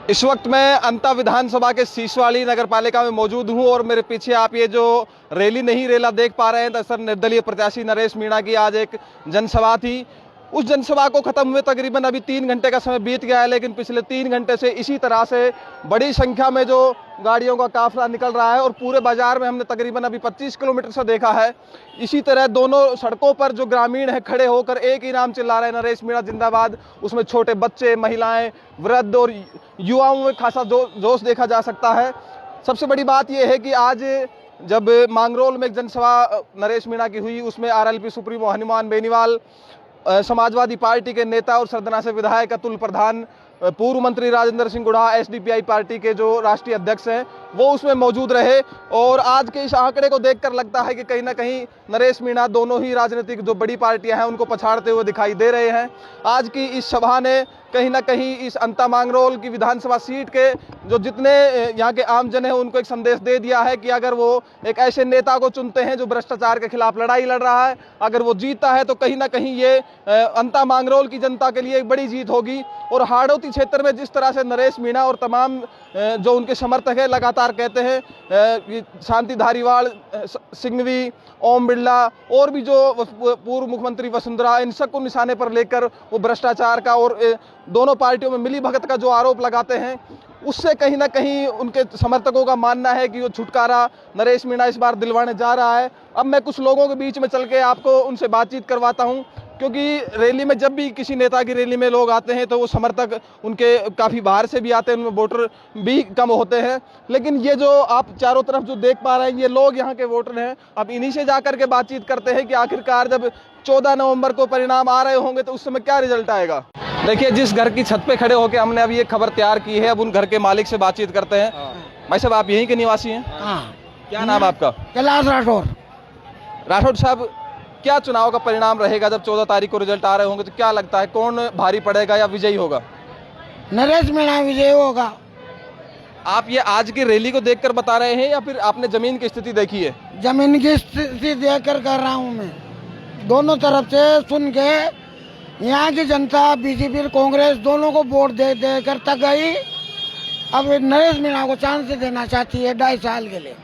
इस वक्त मैं अंता विधानसभा के सीसवाड़ी नगर पालिका में मौजूद हूं और मेरे पीछे आप ये जो रैली नहीं रेला देख पा रहे हैं, दरअसल निर्दलीय प्रत्याशी नरेश मीणा की आज एक जनसभा थी। उस जनसभा को खत्म हुए तकरीबन अभी 3 घंटे का समय बीत गया है, लेकिन पिछले 3 घंटे से इसी तरह से बड़ी संख्या में जो गाड़ियों का काफिला निकल रहा है और पूरे बाजार में हमने तकरीबन अभी 25 किलोमीटर से देखा है। इसी तरह दोनों सड़कों पर जो ग्रामीण है खड़े होकर एक ही नाम चिल्ला रहे हैं, नरेश मीणा जिंदाबाद। उसमें छोटे बच्चे, महिलाएं, वृद्ध और युवाओं में खासा जोश देखा जा सकता है। सबसे बड़ी बात यह है कि आज जब मांगरोल में एक जनसभा नरेश मीणा की हुई, उसमें RLP supremo Hanuman Beniwal, Samajwadi party के नेता और सरदना से विधायक अतुल प्रधान, पूर्व मंत्री राजेंद्र सिंह गुढ़ा, एसडीपीआई पार्टी के जो राष्ट्रीय अध्यक्ष हैं, वो उसमें मौजूद रहे। और आज के इस आंकड़े को देखकर लगता है कि कहीं ना कहीं नरेश मीणा दोनों ही राजनीतिक जो बड़ी पार्टियां हैं उनको पछाड़ते हुए दिखाई दे रहे हैं। आज की इस सभा ने कहीं ना कहीं इस अंता मांगरोल की विधानसभा सीट के जो जितने यहाँ के आमजन हैं उनको एक संदेश दे दिया है कि अगर वो एक ऐसे नेता को चुनते हैं जो भ्रष्टाचार के खिलाफ लड़ाई लड़ रहा है, अगर वो जीतता है तो कहीं ना कहीं ये अंता मांगरोल की जनता के लिए एक बड़ी जीत होगी। और हाड़ौती क्षेत्र में जिस तरह से नरेश मीणा और तमाम जो उनके समर्थक हैं लगातार कहते हैं, शांति धारीवाल, सिंघवी, ओम बिरला और भी जो पूर्व मुख्यमंत्री वसुंधरा, इन सबको निशाने पर लेकर वो भ्रष्टाचार का और दोनों पार्टियों में मिली भगत का जो आरोप लगाते हैं, उससे कहीं ना कहीं उनके समर्थकों का मानना है कि वो छुटकारा नरेश मीणा इस बार दिलवाने जा रहा है। अब मैं कुछ लोगों के बीच में चल के आपको उनसे बातचीत करवाता हूं, क्योंकि रैली में जब भी किसी नेता की रैली में लोग आते हैं तो वो समर्थक उनके काफ़ी बाहर से भी आते हैं, उनमें वोटर भी कम होते हैं। लेकिन ये जो आप चारों तरफ जो देख पा रहे हैं, ये लोग यहाँ के वोटर हैं। अब इन्हीं से जाकर के बातचीत करते हैं कि आखिरकार जब 14 नवंबर को परिणाम आ रहे होंगे तो उस समय क्या रिजल्ट आएगा। देखिए, जिस घर की छत पे खड़े होकर हमने अभी ये खबर तैयार की है, अब उन घर के मालिक से बातचीत करते हैं। भाई साहब, आप यहीं के निवासी हैं? हाँ। क्या नाम आपका? कैलाश राठौर। राठौर साहब, क्या चुनाव का परिणाम रहेगा जब 14 तारीख को रिजल्ट आ रहे होंगे, तो क्या लगता है कौन भारी पड़ेगा या विजयी होगा? नरेश मीणा विजयी होगा। आप ये आज की रैली को देखकर बता रहे हैं या फिर आपने जमीन की स्थिति देखी है? जमीन की स्थिति देखकर कर रहा हूँ मैं, दोनों तरफ से सुन के। यहाँ की जनता बीजेपी कांग्रेस दोनों को वोट दे कर तक गई। अब नरेश मीणा को चांस देना चाहती है 2.5 साल के लिए।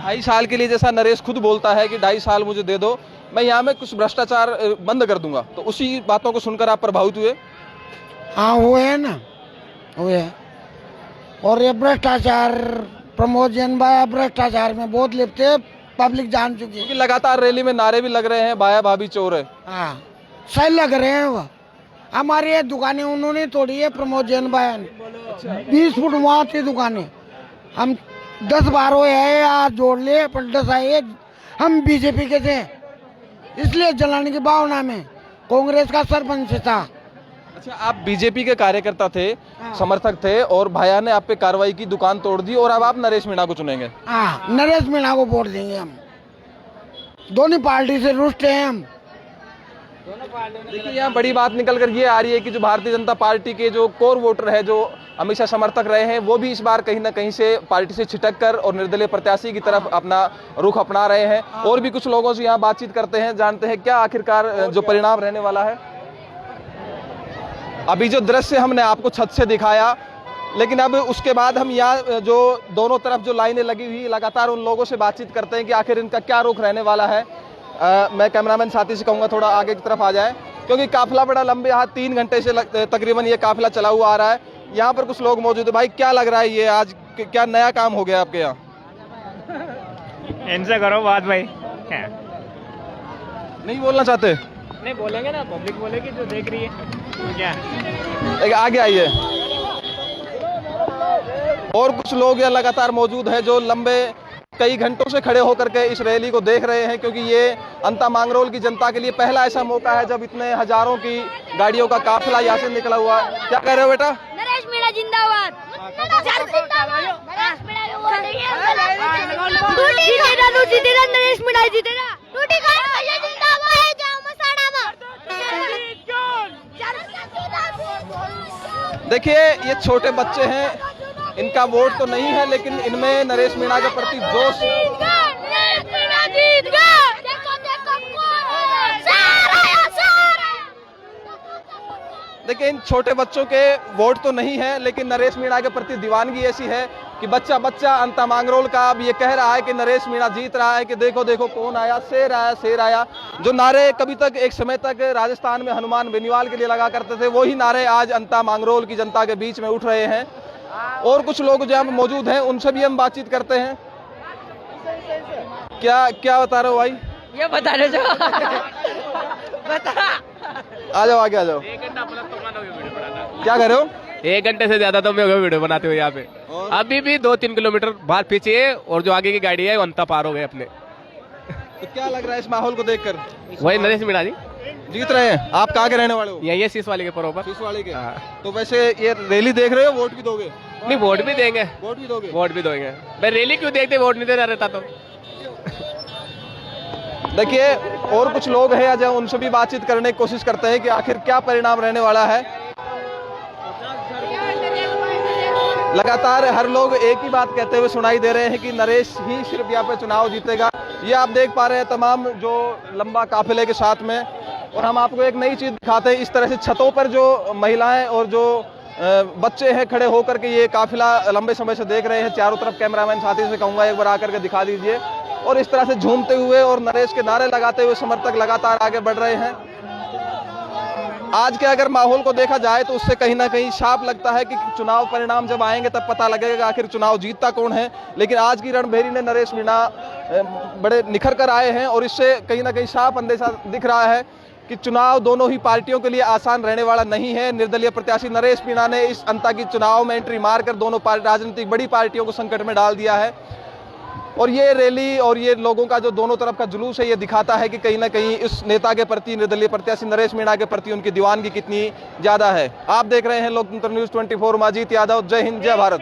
2.5 साल के लिए, जैसा नरेश खुद बोलता है कि 2.5 साल मुझे दे दो, मैं यहाँ में कुछ भ्रष्टाचार बंद कर दूंगा, तो उसी बातों को सुनकर आप प्रभावित हुए? हाँ हुए ना, हुए। और ये भ्रष्टाचार, प्रमोद जैन भाई भ्रष्टाचार में बहुत लिप्त है, पब्लिक जान चुकी है। लगातार रैली में नारे भी लग रहे हैं, बाया भाभी चोर है। हाँ, सही लग रहे हैं। वह हमारी ये दुकानें उन्होंने तोड़ी है, प्रमोद जैन भाई ने। 20 फुट वहाँ थी दुकानें, हम 10 बार है, आज जोड़ लिए, पर 10 आए। हम बीजेपी के थे, इसलिए जलाने की भावना में कांग्रेस का सरपंच था। अच्छा, आप बीजेपी के कार्यकर्ता थे, समर्थक थे, और भाया ने आप पे कार्रवाई की, दुकान तोड़ दी, और अब आप नरेश मीणा को चुनेंगे? हाँ, नरेश मीणा को वोट देंगे हम। दोनों पार्टी से रुष्ट हैं हम। देखिए, यहाँ बड़ी बात निकल कर ये आ रही है कि जो भारतीय जनता पार्टी के जो कोर वोटर है, जो हमेशा समर्थक रहे हैं, वो भी इस बार कहीं ना कहीं से पार्टी से छिटक कर और निर्दलीय प्रत्याशी की तरफ अपना रुख अपना रहे हैं। और भी कुछ लोगों से यहाँ बातचीत करते हैं, जानते हैं क्या आखिरकार जो परिणाम रहने वाला है। अभी जो दृश्य हमने आपको छत से दिखाया, लेकिन अब उसके बाद हम यहाँ जो दोनों तरफ जो लाइनें लगी हुई, लगातार उन लोगों से बातचीत करते हैं कि आखिर इनका क्या रुख रहने वाला है। मैं कैमरामैन साथी से कहूँगा थोड़ा आगे की तरफ आ जाए, क्योंकि काफिला बड़ा लंबे, यहाँ 3 घंटे से तकरीबन ये काफिला चला हुआ आ रहा है। यहाँ पर कुछ लोग मौजूद है। भाई, क्या लग रहा है, ये आज क्या नया काम हो गया आपके यहाँ? इनसे करो बात भाई। नहीं बोलना चाहते? नहीं बोलेंगे ना, पब्लिक बोलेगी जो देख रही है। तो क्या आगे आइए। और कुछ लोग यहाँ लगातार मौजूद है जो लंबे कई घंटों से खड़े होकर के इस रैली को देख रहे हैं, क्योंकि ये अंता मांगरोल की जनता के लिए पहला ऐसा मौका है जब इतने हजारों की गाड़ियों का काफिला यहाँ से निकला हुआ है। क्या कह रहे हो बेटा? नरेश मीणा जिंदाबाद। नरेश मीणा जीतेगा। देखिए, ये छोटे बच्चे हैं, इनका वोट तो नहीं है, लेकिन इनमें नरेश मीणा के प्रति जोश। देखिए इन छोटे बच्चों के वोट तो नहीं है, लेकिन नरेश मीणा के प्रति दीवानगी ऐसी है कि बच्चा बच्चा अंता मांगरोल का अब ये कह रहा है कि नरेश मीणा जीत रहा है, कि देखो देखो कौन आया, शेर आया, शेर आया। जो नारे कभी तक एक समय तक राजस्थान में हनुमान बेनीवाल के लिए लगा करते थे, वही नारे आज अंता मांगरोल की जनता के बीच में उठ रहे हैं। और कुछ लोग जहाँ पे मौजूद हैं उनसे भी हम बातचीत करते हैं। क्या क्या बता रहे हो भाई? ये बता रहे जो बता आ जाओ, आगे आ जाओ। 1 घंटा प्लस तो मानो वीडियो बनाना। क्या कर रहे हो? 1 घंटे से ज्यादा तो मैं वीडियो बनाते हुए यहाँ पे। और? अभी भी 2-3 किलोमीटर बाहर पीछे है और जो आगे की गाड़ी है वो अंता पार हो गए अपने। तो क्या लग रहा है इस माहौल को देखकर? वही नरेश मीणा जी जीत रहे हैं। आप कहाँ के रहने वाले हो? यही है शीश वाले के बरोबर। शीशवाड़ी के। हाँ। तो वैसे ये रैली देख रहे हो, वोट भी दोगे? नहीं वोट भी देंगे, वोट भी दोगे? वोट भी देंगे। मैं रैली क्यों देखते, वोट नहीं देना रहता तो। देखिए और कुछ लोग हैं आज उनसे भी बातचीत करने की कोशिश करते हैं कि आखिर क्या परिणाम रहने वाला है। लगातार हर लोग एक ही बात कहते हुए सुनाई दे रहे हैं कि नरेश ही सिर्फ यहाँ पे चुनाव जीतेगा। ये आप देख पा रहे हैं तमाम जो लंबा काफिले के साथ में। और हम आपको एक नई चीज दिखाते हैं, इस तरह से छतों पर जो महिलाएं और जो बच्चे हैं खड़े होकर के ये काफिला लंबे समय से देख रहे हैं। चारों तरफ कैमरामैन साथी से कहूंगा एक बार आकर के दिखा दीजिए। और इस तरह से झूमते हुए और नरेश के नारे लगाते हुए समर्थक लगातार आगे बढ़ रहे हैं। आज के अगर माहौल को देखा जाए तो उससे कहीं ना कहीं साफ लगता है कि चुनाव परिणाम जब आएंगे तब पता लगेगा आखिर चुनाव जीतता कौन है। लेकिन आज की रणभेरी ने नरेश मीणा बड़े निखर कर आए हैं और इससे कहीं ना कहीं साफ अंदेशा दिख रहा है कि चुनाव दोनों ही पार्टियों के लिए आसान रहने वाला नहीं है। निर्दलीय प्रत्याशी नरेश मीणा ने इस अंता की चुनाव में एंट्री मारकर दोनों राजनीतिक बड़ी पार्टियों को संकट में डाल दिया है। और ये रैली और ये लोगों का जो दोनों तरफ का जुलूस है, ये दिखाता है कि कहीं ना कहीं इस नेता के प्रति, निर्दलीय प्रत्याशी नरेश मीणा के प्रति उनकी दीवानगी कितनी ज्यादा है। आप देख रहे हैं लोकतंत्र न्यूज 24, मैं अजीत यादव। जय हिंद, जय भारत।